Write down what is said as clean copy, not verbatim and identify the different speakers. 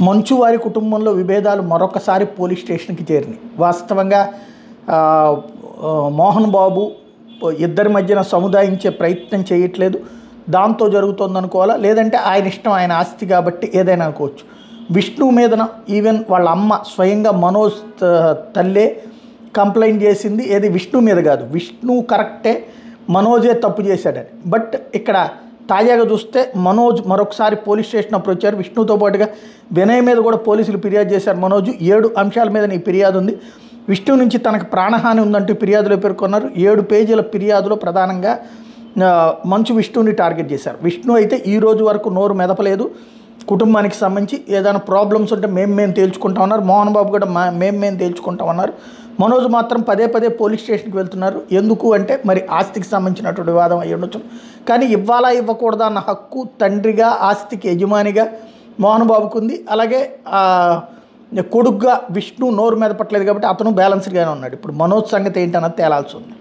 Speaker 1: మంచు వారి కుటుంబంలో విభేదాలు మరొకసారి పోలీస్ స్టేషన్కి చేరినాయి. వాస్తవంగా మోహన్ బాబు ఇద్దరి మధ్యన సముదాయించే ప్రయత్నం చేయట్లేదు, దాంతో జరుగుతుంది అనుకోవాలా, లేదంటే ఆయన ఇష్టం, ఆయన ఆస్తి కాబట్టి ఏదైనా అనుకోవచ్చు. విష్ణు మీదన ఈవెన్ వాళ్ళ అమ్మ స్వయంగా మనోజ్ తల్లే కంప్లైంట్ చేసింది, ఏది విష్ణు మీద కాదు, విష్ణు కరెక్టే మనోజే తప్పు చేశాడని. బట్ ఇక్కడ తాజాగా చూస్తే మనోజ్ మరొకసారి పోలీస్ స్టేషన్ అప్రోచ్ అయ్యారు. విష్ణుతో పాటుగా వినయ్ మీద కూడా పోలీసులు ఫిర్యాదు చేశారు. మనోజ్ 7 అంశాల మీద నీ ఫిర్యాదు ఉంది, విష్ణు నుంచి తనకు ప్రాణహాని ఉందంటూ ఫిర్యాదులో పేర్కొన్నారు. 7 పేజీల ఫిర్యాదులో ప్రధానంగా మంచు విష్ణుని టార్గెట్ చేశారు. విష్ణు అయితే ఈ రోజు వరకు నోరు మెదపలేదు. కుటుంబానికి సంబంధించి ఏదైనా ప్రాబ్లమ్స్ ఉంటే మేము తేల్చుకుంటామన్నారు. మోహన్ బాబు కూడా మేము తేల్చుకుంటామన్నారు. మనోజ్ మాత్రం పదే పోలీస్ స్టేషన్కి వెళ్తున్నారు. ఎందుకు అంటే మరి ఆస్తికి సంబంధించినటువంటి వివాదం అయ్యి ఉండొచ్చు, కానీ ఇవ్వాలా ఇవ్వకూడదా అన్న హక్కు తండ్రిగా, ఆస్తికి యజమానిగా మోహన్ బాబుకు ఉంది. అలాగే కొడుగ్గా విష్ణు నోరు మీద పట్టలేదు కాబట్టి అతను బ్యాలెన్స్డ్గానే ఉన్నాడు. ఇప్పుడు మనోజ్ సంగతి ఏంటన్నది తేలాల్సి ఉంది.